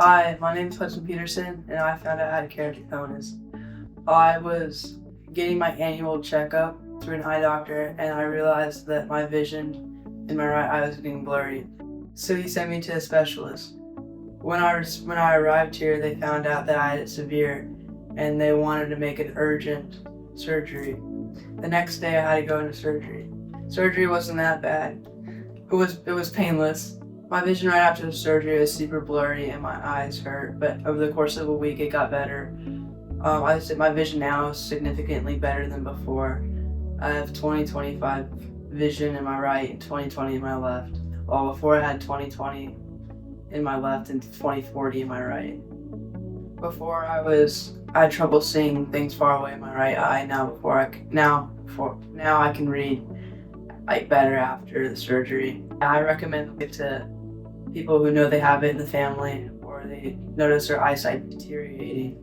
Hi, my name is Hudson and I found out I had keratoconus. I was getting my annual checkup through an eye doctor and I realized that my vision in my right eye was getting blurry. So he sent me to a specialist. When I arrived here, they found out that I had it severe and they wanted to make an urgent surgery. The next day I had to go into surgery. Surgery wasn't that bad. It was painless. My vision right after the surgery was super blurry and my eyes hurt, but over the course of a week it got better. I said my vision now is significantly better than before. I have 20/25 vision in my right and 20/20 in my left, while before I had 20/20 in my left and 20/40 in my right. Before I had trouble seeing things far away in my right eye. Now I can read better after the surgery. I recommend it to people who know they have it in the family or they notice their eyesight deteriorating.